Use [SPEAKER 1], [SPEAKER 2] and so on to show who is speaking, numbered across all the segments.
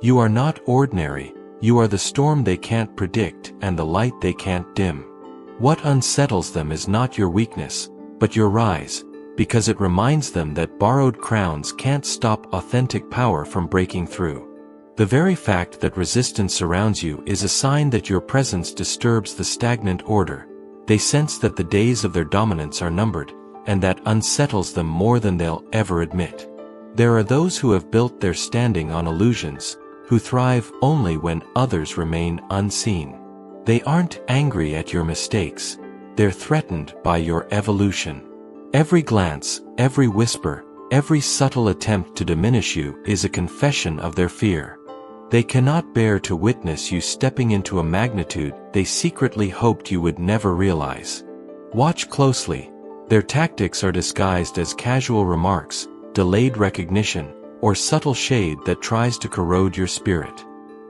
[SPEAKER 1] You are not ordinary, you are the storm they can't predict and the light they can't dim. What unsettles them is not your weakness, but your rise, because it reminds them that borrowed crowns can't stop authentic power from breaking through. The very fact that resistance surrounds you is a sign that your presence disturbs the stagnant order. They sense that the days of their dominance are numbered, and that unsettles them more than they'll ever admit. There are those who have built their standing on illusions, who thrive only when others remain unseen. They aren't angry at your mistakes, they're threatened by your evolution. Every glance, every whisper, every subtle attempt to diminish you is a confession of their fear. They cannot bear to witness you stepping into a magnitude they secretly hoped you would never realize. Watch closely. Their tactics are disguised as casual remarks, delayed recognition, or subtle shade that tries to corrode your spirit.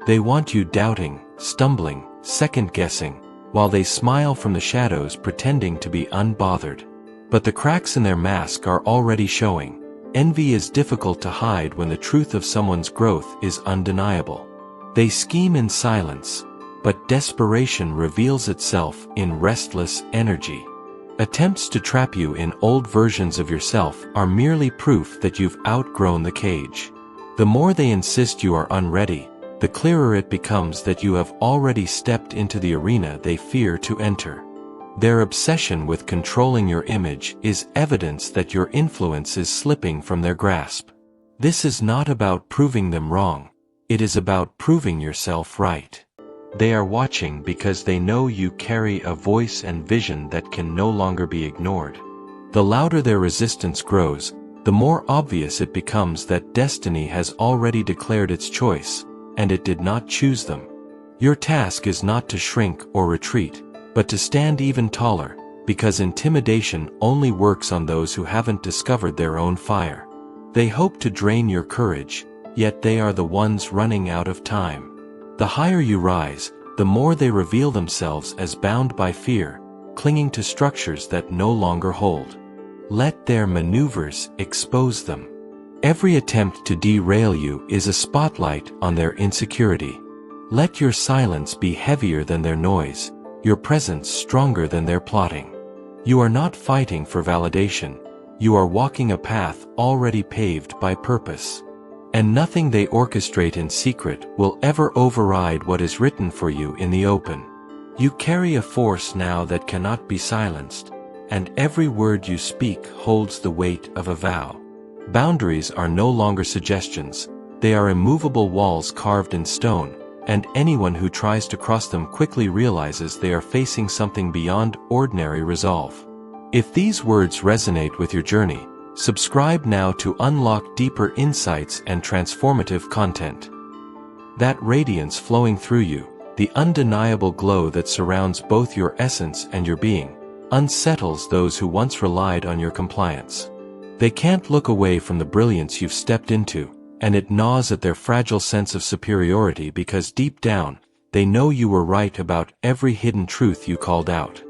[SPEAKER 1] They want you doubting, stumbling, second-guessing, while they smile from the shadows pretending to be unbothered. But the cracks in their mask are already showing. Envy is difficult to hide when the truth of someone's growth is undeniable. They scheme in silence, but desperation reveals itself in restless energy. Attempts to trap you in old versions of yourself are merely proof that you've outgrown the cage. The more they insist you are unready, the clearer it becomes that you have already stepped into the arena they fear to enter. Their obsession with controlling your image is evidence that your influence is slipping from their grasp. This is not about proving them wrong, it is about proving yourself right. They are watching because they know you carry a voice and vision that can no longer be ignored. The louder their resistance grows, the more obvious it becomes that destiny has already declared its choice, and it did not choose them. Your task is not to shrink or retreat, but to stand even taller, because intimidation only works on those who haven't discovered their own fire. They hope to drain your courage, yet they are the ones running out of time. The higher you rise, the more they reveal themselves as bound by fear, clinging to structures that no longer hold. Let their maneuvers expose them. Every attempt to derail you is a spotlight on their insecurity. Let your silence be heavier than their noise, your presence stronger than their plotting. You are not fighting for validation, you are walking a path already paved by purpose. And nothing they orchestrate in secret will ever override what is written for you in the open. You carry a force now that cannot be silenced, and every word you speak holds the weight of a vow. Boundaries are no longer suggestions, they are immovable walls carved in stone, and anyone who tries to cross them quickly realizes they are facing something beyond ordinary resolve. If these words resonate with your journey, subscribe now to unlock deeper insights and transformative content. That radiance flowing through you, the undeniable glow that surrounds both your essence and your being, unsettles those who once relied on your compliance. They can't look away from the brilliance you've stepped into, and it gnaws at their fragile sense of superiority because deep down, they know you were right about every hidden truth you called out.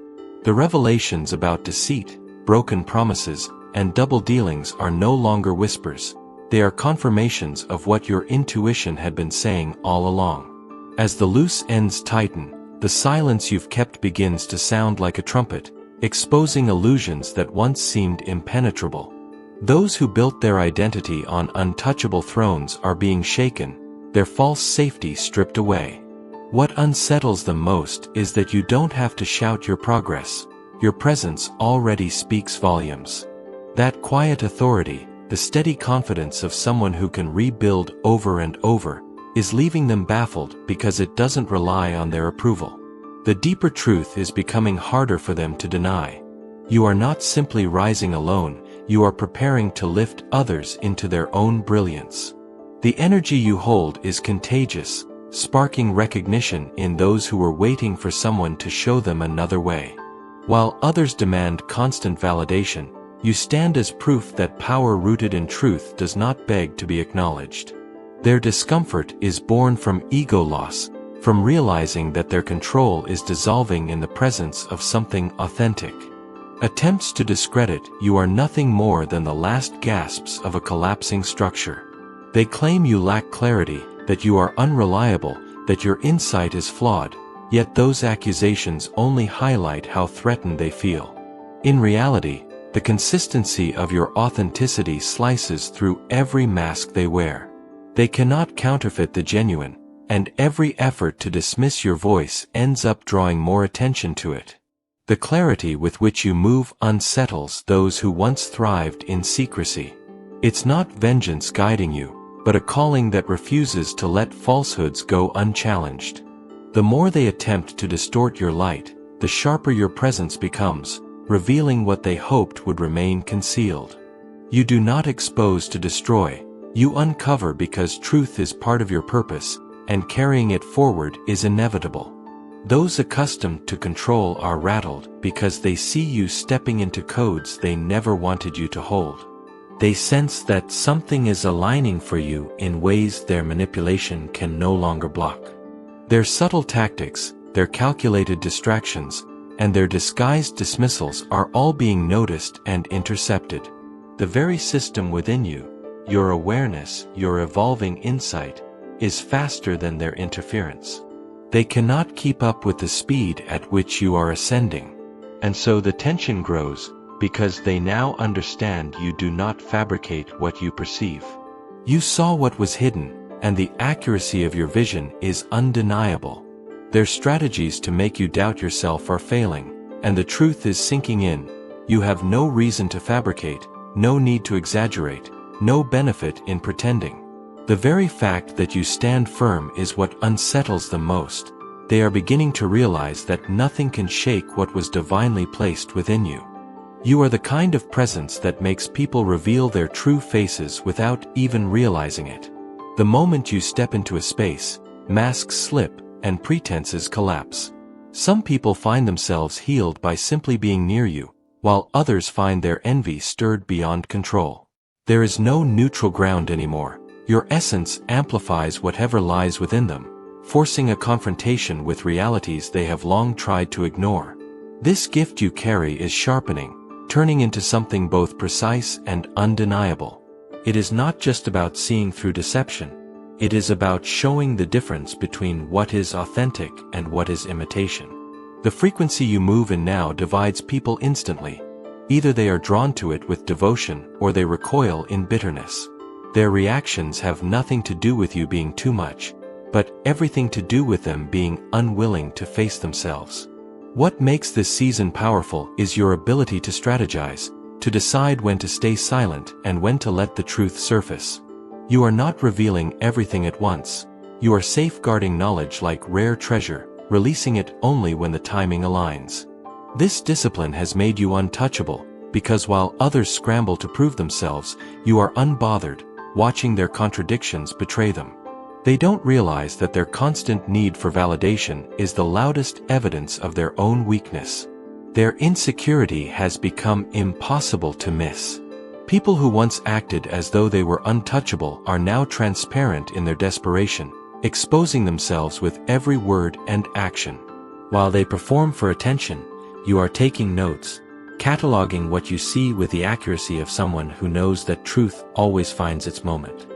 [SPEAKER 1] The revelations about deceit, broken promises, and double dealings are no longer whispers. They are confirmations of what your intuition had been saying all along. As the loose ends tighten, the silence you've kept begins to sound like a trumpet, exposing illusions that once seemed impenetrable. Those who built their identity on untouchable thrones are being shaken, their false safety stripped away. What unsettles them most is that you don't have to shout your progress. Your presence already speaks volumes. That quiet authority, the steady confidence of someone who can rebuild over and over, is leaving them baffled because it doesn't rely on their approval. The deeper truth is becoming harder for them to deny. You are not simply rising alone, you are preparing to lift others into their own brilliance. The energy you hold is contagious, sparking recognition in those who are waiting for someone to show them another way. While others demand constant validation, you stand as proof that power rooted in truth does not beg to be acknowledged. Their discomfort is born from ego loss, from realizing that their control is dissolving in the presence of something authentic. Attempts to discredit you are nothing more than the last gasps of a collapsing structure. They claim you lack clarity, that you are unreliable, that your insight is flawed, yet those accusations only highlight how threatened they feel. In reality, the consistency of your authenticity slices through every mask they wear. They cannot counterfeit the genuine, and every effort to dismiss your voice ends up drawing more attention to it. The clarity with which you move unsettles those who once thrived in secrecy. It's not vengeance guiding you, but a calling that refuses to let falsehoods go unchallenged. The more they attempt to distort your light, the sharper your presence becomes, revealing what they hoped would remain concealed. You do not expose to destroy, you uncover because truth is part of your purpose, and carrying it forward is inevitable. Those accustomed to control are rattled because they see you stepping into codes they never wanted you to hold. They sense that something is aligning for you in ways their manipulation can no longer block. Their subtle tactics, their calculated distractions, and their disguised dismissals are all being noticed and intercepted. The very system within you, your awareness, your evolving insight, is faster than their interference. They cannot keep up with the speed at which you are ascending. And so the tension grows, because they now understand you do not fabricate what you perceive. You saw what was hidden, and the accuracy of your vision is undeniable. Their strategies to make you doubt yourself are failing, and the truth is sinking in. You have no reason to fabricate, no need to exaggerate, no benefit in pretending. The very fact that you stand firm is what unsettles them most. They are beginning to realize that nothing can shake what was divinely placed within you. You are the kind of presence that makes people reveal their true faces without even realizing it. The moment you step into a space, masks slip, and pretenses collapse. Some people find themselves healed by simply being near you, while others find their envy stirred beyond control. There is no neutral ground anymore. Your essence amplifies whatever lies within them, forcing a confrontation with realities they have long tried to ignore. This gift you carry is sharpening, turning into something both precise and undeniable. It is not just about seeing through deception. It is about showing the difference between what is authentic and what is imitation. The frequency you move in now divides people instantly. Either they are drawn to it with devotion or they recoil in bitterness. Their reactions have nothing to do with you being too much, but everything to do with them being unwilling to face themselves. What makes this season powerful is your ability to strategize, to decide when to stay silent and when to let the truth surface. You are not revealing everything at once. You are safeguarding knowledge like rare treasure, releasing it only when the timing aligns. This discipline has made you untouchable, because while others scramble to prove themselves, you are unbothered, watching their contradictions betray them. They don't realize that their constant need for validation is the loudest evidence of their own weakness. Their insecurity has become impossible to miss. People who once acted as though they were untouchable are now transparent in their desperation, exposing themselves with every word and action. While they perform for attention, you are taking notes, cataloging what you see with the accuracy of someone who knows that truth always finds its moment.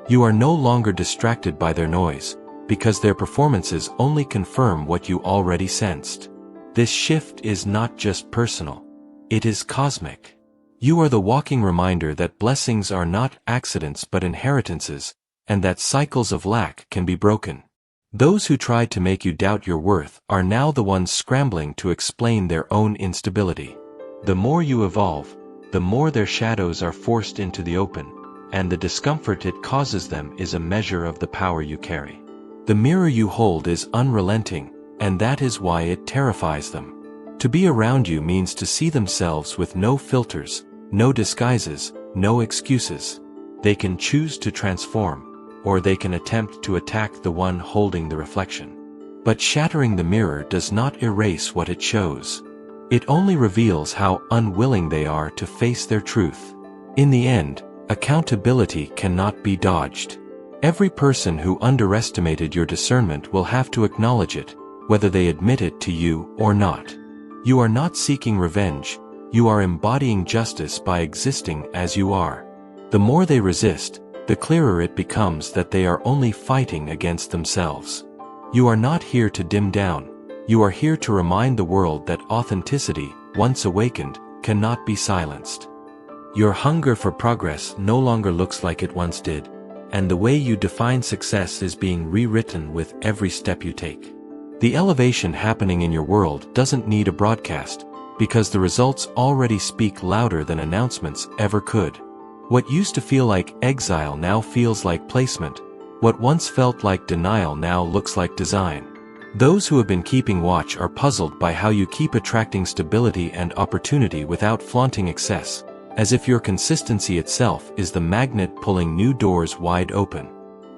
[SPEAKER 1] You are no longer distracted by their noise, because their performances only confirm what you already sensed. This shift is not just personal. It is cosmic. You are the walking reminder that blessings are not accidents but inheritances, and that cycles of lack can be broken. Those who tried to make you doubt your worth are now the ones scrambling to explain their own instability. The more you evolve, the more their shadows are forced into the open, and the discomfort it causes them is a measure of the power you carry. The mirror you hold is unrelenting, and that is why it terrifies them. To be around you means to see themselves with no filters, no disguises, no excuses. They can choose to transform, or they can attempt to attack the one holding the reflection. But shattering the mirror does not erase what it shows. It only reveals how unwilling they are to face their truth. In the end, accountability cannot be dodged. Every person who underestimated your discernment will have to acknowledge it, whether they admit it to you or not. You are not seeking revenge, you are embodying justice by existing as you are. The more they resist, the clearer it becomes that they are only fighting against themselves. You are not here to dim down, you are here to remind the world that authenticity, once awakened, cannot be silenced. Your hunger for progress no longer looks like it once did, and the way you define success is being rewritten with every step you take. The elevation happening in your world doesn't need a broadcast, because the results already speak louder than announcements ever could. What used to feel like exile now feels like placement. What once felt like denial now looks like design. Those who have been keeping watch are puzzled by how you keep attracting stability and opportunity without flaunting excess, as if your consistency itself is the magnet pulling new doors wide open.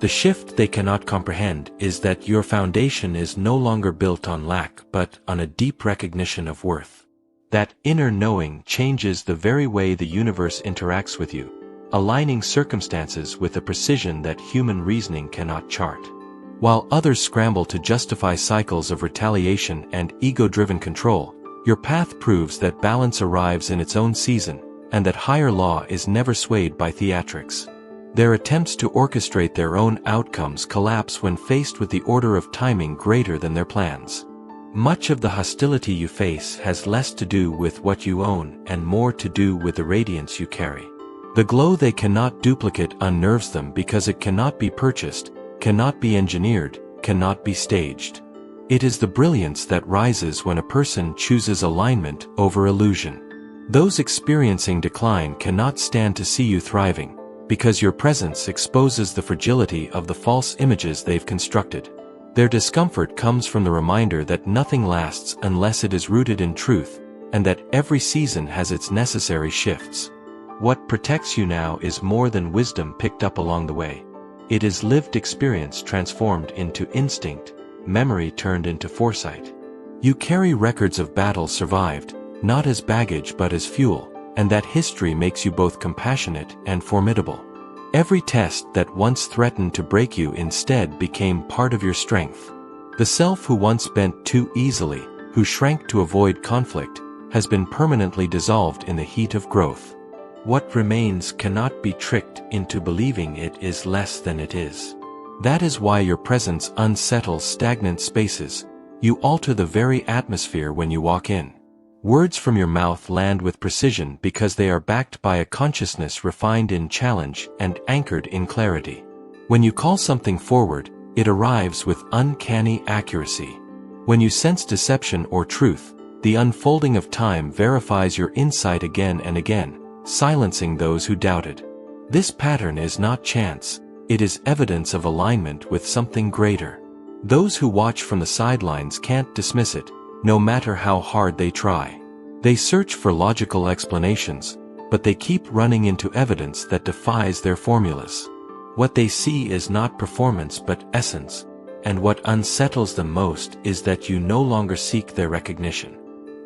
[SPEAKER 1] The shift they cannot comprehend is that your foundation is no longer built on lack but on a deep recognition of worth. That inner knowing changes the very way the universe interacts with you, aligning circumstances with a precision that human reasoning cannot chart. While others scramble to justify cycles of retaliation and ego-driven control, your path proves that balance arrives in its own season, and that higher law is never swayed by theatrics. Their attempts to orchestrate their own outcomes collapse when faced with the order of timing greater than their plans. Much of the hostility you face has less to do with what you own and more to do with the radiance you carry. The glow they cannot duplicate unnerves them because it cannot be purchased, cannot be engineered, cannot be staged. It is the brilliance that rises when a person chooses alignment over illusion. Those experiencing decline cannot stand to see you thriving, because your presence exposes the fragility of the false images they've constructed. Their discomfort comes from the reminder that nothing lasts unless it is rooted in truth, and that every season has its necessary shifts. What protects you now is more than wisdom picked up along the way. It is lived experience transformed into instinct, memory turned into foresight. You carry records of battles survived, not as baggage but as fuel, and that history makes you both compassionate and formidable. Every test that once threatened to break you instead became part of your strength. The self who once bent too easily, who shrank to avoid conflict, has been permanently dissolved in the heat of growth. What remains cannot be tricked into believing it is less than it is. That is why your presence unsettles stagnant spaces. You alter the very atmosphere when you walk in. Words from your mouth land with precision because they are backed by a consciousness refined in challenge and anchored in clarity. When you call something forward, it arrives with uncanny accuracy. When you sense deception or truth, the unfolding of time verifies your insight again and again, silencing those who doubted. This pattern is not chance, it is evidence of alignment with something greater. Those who watch from the sidelines can't dismiss it, no matter how hard they try. They search for logical explanations, but they keep running into evidence that defies their formulas. What they see is not performance but essence, and what unsettles them most is that you no longer seek their recognition.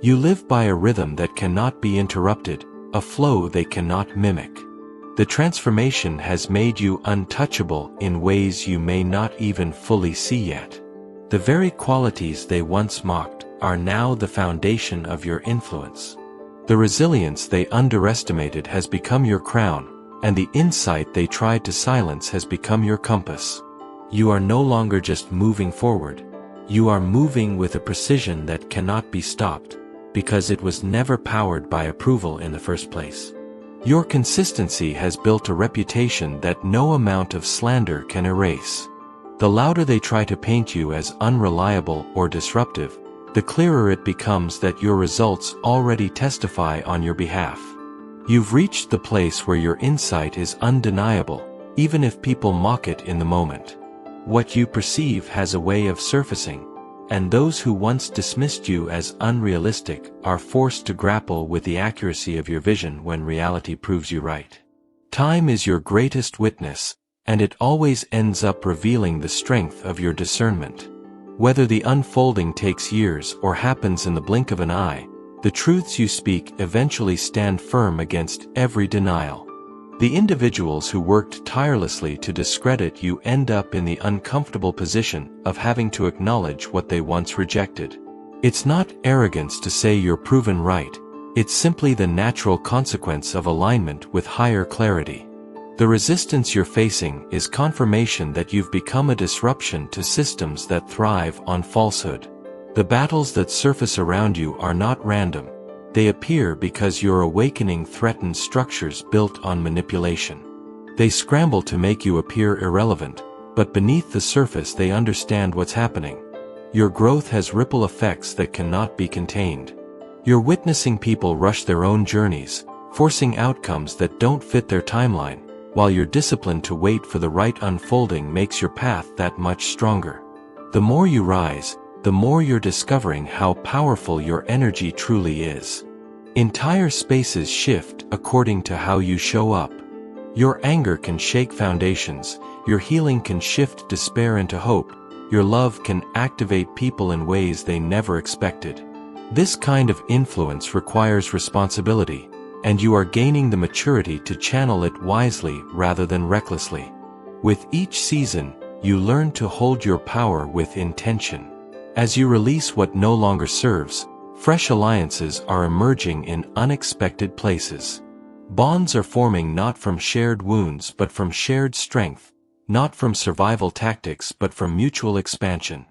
[SPEAKER 1] You live by a rhythm that cannot be interrupted, a flow they cannot mimic. The transformation has made you untouchable in ways you may not even fully see yet. The very qualities they once mocked are now the foundation of your influence. The resilience they underestimated has become your crown, and the insight they tried to silence has become your compass. You are no longer just moving forward. You are moving with a precision that cannot be stopped, because it was never powered by approval in the first place. Your consistency has built a reputation that no amount of slander can erase. The louder they try to paint you as unreliable or disruptive, the clearer it becomes that your results already testify on your behalf. You've reached the place where your insight is undeniable, even if people mock it in the moment. What you perceive has a way of surfacing, and those who once dismissed you as unrealistic are forced to grapple with the accuracy of your vision when reality proves you right. Time is your greatest witness, and it always ends up revealing the strength of your discernment. Whether the unfolding takes years or happens in the blink of an eye, the truths you speak eventually stand firm against every denial. The individuals who worked tirelessly to discredit you end up in the uncomfortable position of having to acknowledge what they once rejected. It's not arrogance to say you're proven right, it's simply the natural consequence of alignment with higher clarity. The resistance you're facing is confirmation that you've become a disruption to systems that thrive on falsehood. The battles that surface around you are not random. They appear because your awakening threatens structures built on manipulation. They scramble to make you appear irrelevant, but beneath the surface they understand what's happening. Your growth has ripple effects that cannot be contained. You're witnessing people rush their own journeys, forcing outcomes that don't fit their timeline, while your discipline to wait for the right unfolding makes your path that much stronger. The more you rise, the more you're discovering how powerful your energy truly is. Entire spaces shift according to how you show up. Your anger can shake foundations, your healing can shift despair into hope, your love can activate people in ways they never expected. This kind of influence requires responsibility, and you are gaining the maturity to channel it wisely rather than recklessly. With each season, you learn to hold your power with intention. As you release what no longer serves, fresh alliances are emerging in unexpected places. Bonds are forming not from shared wounds but from shared strength, not from survival tactics but from mutual expansion.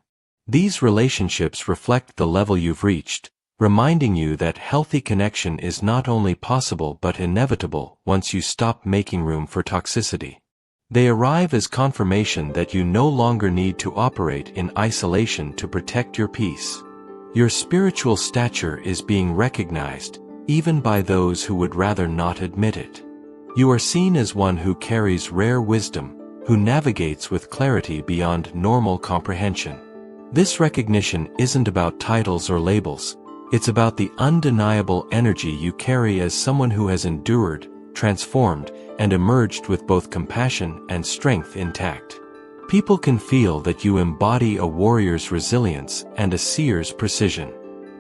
[SPEAKER 1] These relationships reflect the level you've reached, reminding you that healthy connection is not only possible but inevitable once you stop making room for toxicity. They arrive as confirmation that you no longer need to operate in isolation to protect your peace. Your spiritual stature is being recognized, even by those who would rather not admit it. You are seen as one who carries rare wisdom, who navigates with clarity beyond normal comprehension. This recognition isn't about titles or labels. It's about the undeniable energy you carry as someone who has endured, transformed, and emerged with both compassion and strength intact. People can feel that you embody a warrior's resilience and a seer's precision.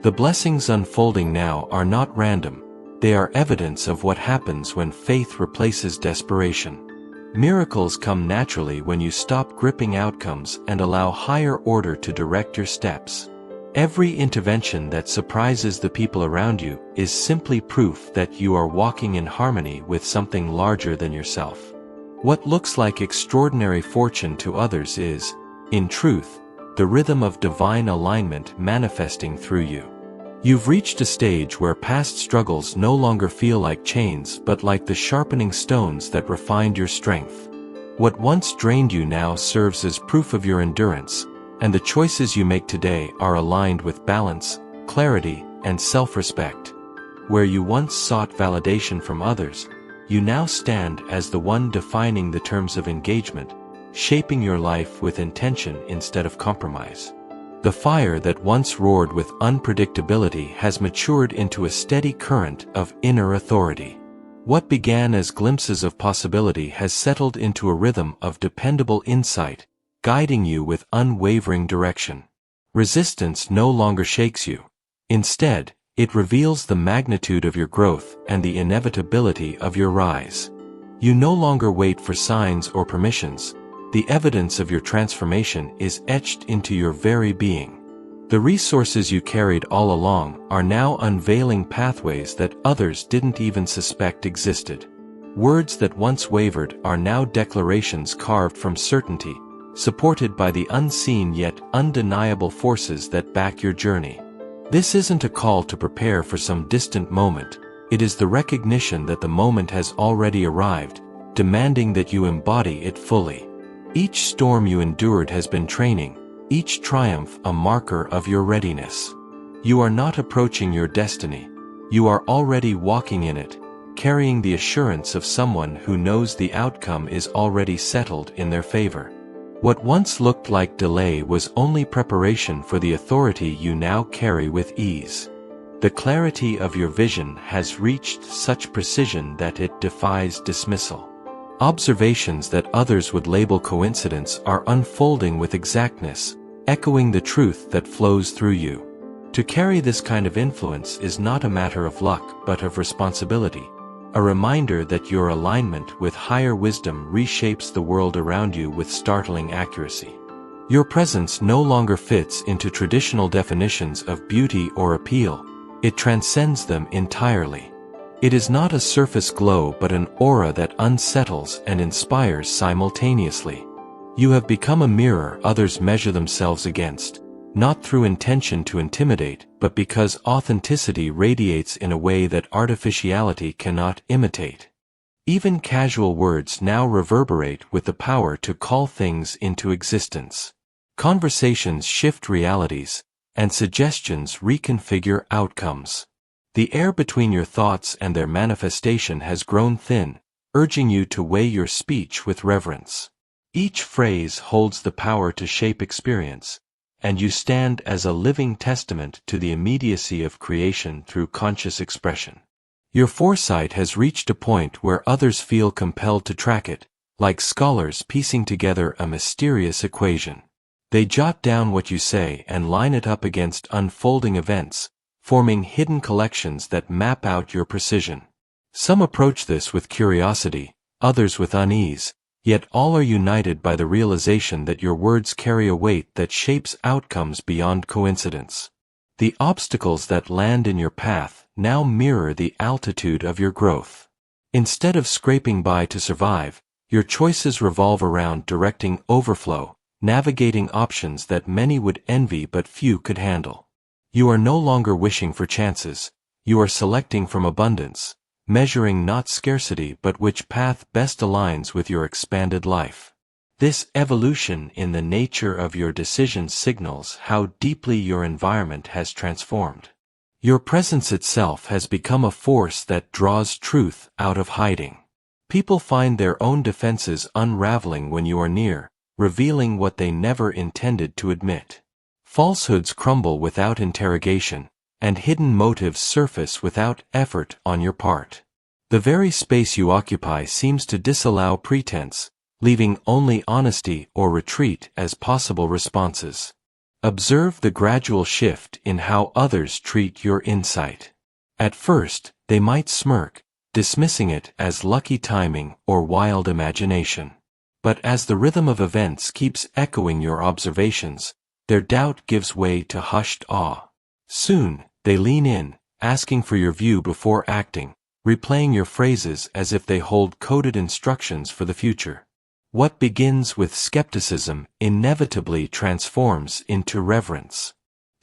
[SPEAKER 1] The blessings unfolding now are not random. They are evidence of what happens when faith replaces desperation. Miracles come naturally when you stop gripping outcomes and allow higher order to direct your steps. Every intervention that surprises the people around you is simply proof that you are walking in harmony with something larger than yourself. What looks like extraordinary fortune to others is, in truth, the rhythm of divine alignment manifesting through you. You've reached a stage where past struggles no longer feel like chains but like the sharpening stones that refined your strength. What once drained you now serves as proof of your endurance, and the choices you make today are aligned with balance, clarity, and self-respect. Where you once sought validation from others, you now stand as the one defining the terms of engagement, shaping your life with intention instead of compromise. The fire that once roared with unpredictability has matured into a steady current of inner authority. What began as glimpses of possibility has settled into a rhythm of dependable insight, guiding you with unwavering direction. Resistance no longer shakes you. Instead, it reveals the magnitude of your growth and the inevitability of your rise. You no longer wait for signs or permissions. The evidence of your transformation is etched into your very being. The resources you carried all along are now unveiling pathways that others didn't even suspect existed. Words that once wavered are now declarations carved from certainty, supported by the unseen yet undeniable forces that back your journey. This isn't a call to prepare for some distant moment. It is the recognition that the moment has already arrived, demanding that you embody it fully. Each storm you endured has been training, each triumph a marker of your readiness. You are not approaching your destiny. You are already walking in it, carrying the assurance of someone who knows the outcome is already settled in their favor. What once looked like delay was only preparation for the authority you now carry with ease. The clarity of your vision has reached such precision that it defies dismissal. Observations that others would label coincidence are unfolding with exactness, echoing the truth that flows through you. To carry this kind of influence is not a matter of luck but of responsibility, a reminder that your alignment with higher wisdom reshapes the world around you with startling accuracy. Your presence no longer fits into traditional definitions of beauty or appeal. It transcends them entirely. It is not a surface glow but an aura that unsettles and inspires simultaneously. You have become a mirror others measure themselves against, not through intention to intimidate, but because authenticity radiates in a way that artificiality cannot imitate. Even casual words now reverberate with the power to call things into existence. Conversations shift realities, and suggestions reconfigure outcomes. The air between your thoughts and their manifestation has grown thin, urging you to weigh your speech with reverence. Each phrase holds the power to shape experience, and you stand as a living testament to the immediacy of creation through conscious expression. Your foresight has reached a point where others feel compelled to track it, like scholars piecing together a mysterious equation. They jot down what you say and line it up against unfolding events, forming hidden collections that map out your precision. Some approach this with curiosity, others with unease, yet all are united by the realization that your words carry a weight that shapes outcomes beyond coincidence. The obstacles that land in your path now mirror the altitude of your growth. Instead of scraping by to survive, your choices revolve around directing overflow, navigating options that many would envy but few could handle. You are no longer wishing for chances, you are selecting from abundance, measuring not scarcity but which path best aligns with your expanded life. This evolution in the nature of your decisions signals how deeply your environment has transformed. Your presence itself has become a force that draws truth out of hiding. People find their own defenses unraveling when you are near, revealing what they never intended to admit. Falsehoods crumble without interrogation, and hidden motives surface without effort on your part. The very space you occupy seems to disallow pretense, leaving only honesty or retreat as possible responses. Observe the gradual shift in how others treat your insight. At first, they might smirk, dismissing it as lucky timing or wild imagination. But as the rhythm of events keeps echoing your observations, their doubt gives way to hushed awe. Soon, they lean in, asking for your view before acting, replaying your phrases as if they hold coded instructions for the future. What begins with skepticism inevitably transforms into reverence.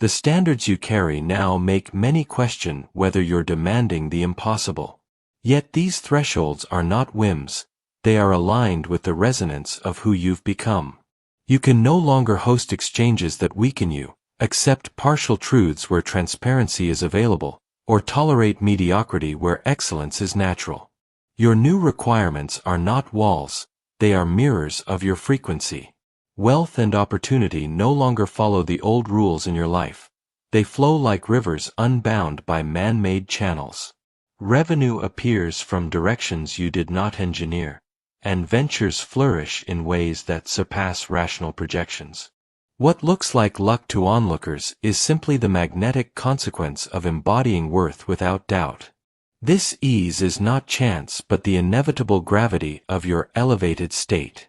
[SPEAKER 1] The standards you carry now make many question whether you're demanding the impossible. Yet these thresholds are not whims, they are aligned with the resonance of who you've become. You can no longer host exchanges that weaken you, accept partial truths where transparency is available, or tolerate mediocrity where excellence is natural. Your new requirements are not walls, they are mirrors of your frequency. Wealth and opportunity no longer follow the old rules in your life. They flow like rivers unbound by man-made channels. Revenue appears from directions you did not engineer, and ventures flourish in ways that surpass rational projections. What looks like luck to onlookers is simply the magnetic consequence of embodying worth without doubt. This ease is not chance but the inevitable gravity of your elevated state.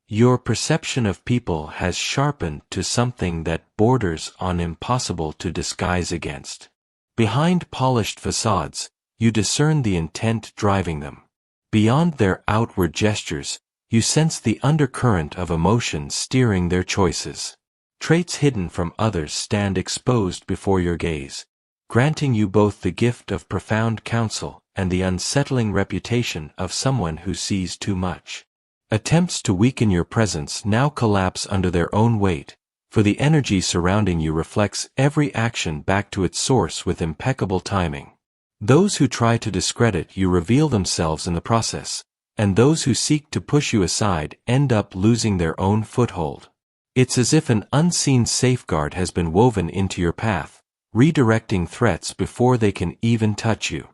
[SPEAKER 1] Your perception of people has sharpened to something that borders on impossible to disguise against. Behind polished facades, you discern the intent driving them. Beyond their outward gestures, you sense the undercurrent of emotion steering their choices. Traits hidden from others stand exposed before your gaze, granting you both the gift of profound counsel and the unsettling reputation of someone who sees too much. Attempts to weaken your presence now collapse under their own weight, for the energy surrounding you reflects every action back to its source with impeccable timing. Those who try to discredit you reveal themselves in the process, and those who seek to push you aside end up losing their own foothold. It's as if an unseen safeguard has been woven into your path, redirecting threats before they can even touch you.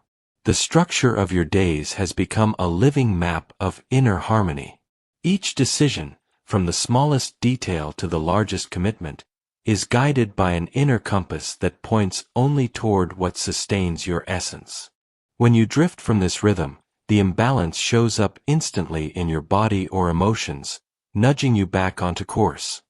[SPEAKER 1] The structure of your days has become a living map of inner harmony. Each decision, from the smallest detail to the largest commitment, is guided by an inner compass that points only toward what sustains your essence. When you drift from this rhythm, the imbalance shows up instantly in your body or emotions, nudging you back onto course.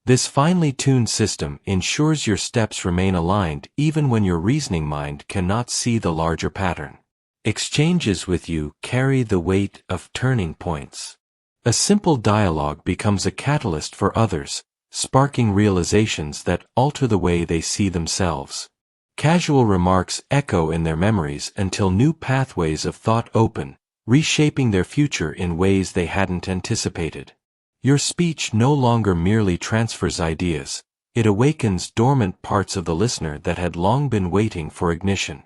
[SPEAKER 1] This finely tuned system ensures your steps remain aligned even when your reasoning mind cannot see the larger pattern. Exchanges with you carry the weight of turning points. A simple dialogue becomes a catalyst for others, sparking realizations that alter the way they see themselves. Casual remarks echo in their memories until new pathways of thought open, reshaping their future in ways they hadn't anticipated. Your speech no longer merely transfers ideas, it awakens dormant parts of the listener that had long been waiting for ignition.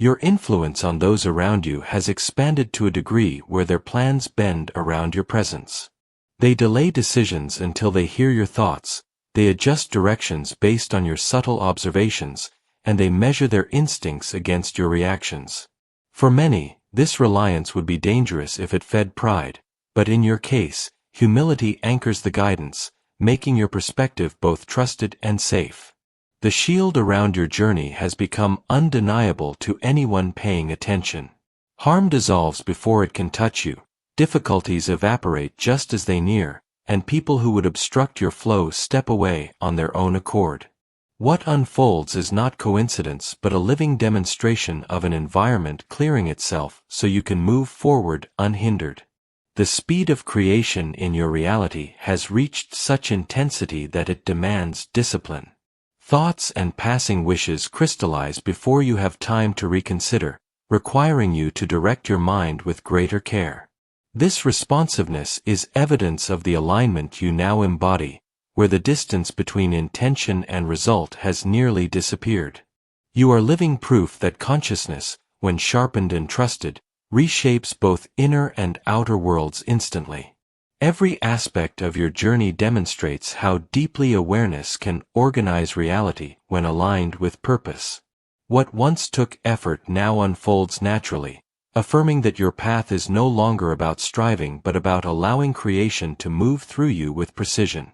[SPEAKER 1] Your influence on those around you has expanded to a degree where their plans bend around your presence. They delay decisions until they hear your thoughts, they adjust directions based on your subtle observations, and they measure their instincts against your reactions. For many, this reliance would be dangerous if it fed pride, but in your case, humility anchors the guidance, making your perspective both trusted and safe. The shield around your journey has become undeniable to anyone paying attention. Harm dissolves before it can touch you, difficulties evaporate just as they near, and people who would obstruct your flow step away on their own accord. What unfolds is not coincidence but a living demonstration of an environment clearing itself so you can move forward unhindered. The speed of creation in your reality has reached such intensity that it demands discipline. Thoughts and passing wishes crystallize before you have time to reconsider, requiring you to direct your mind with greater care. This responsiveness is evidence of the alignment you now embody, where the distance between intention and result has nearly disappeared. You are living proof that consciousness, when sharpened and trusted, reshapes both inner and outer worlds instantly. Every aspect of your journey demonstrates how deeply awareness can organize reality when aligned with purpose. What once took effort now unfolds naturally, affirming that your path is no longer about striving but about allowing creation to move through you with precision.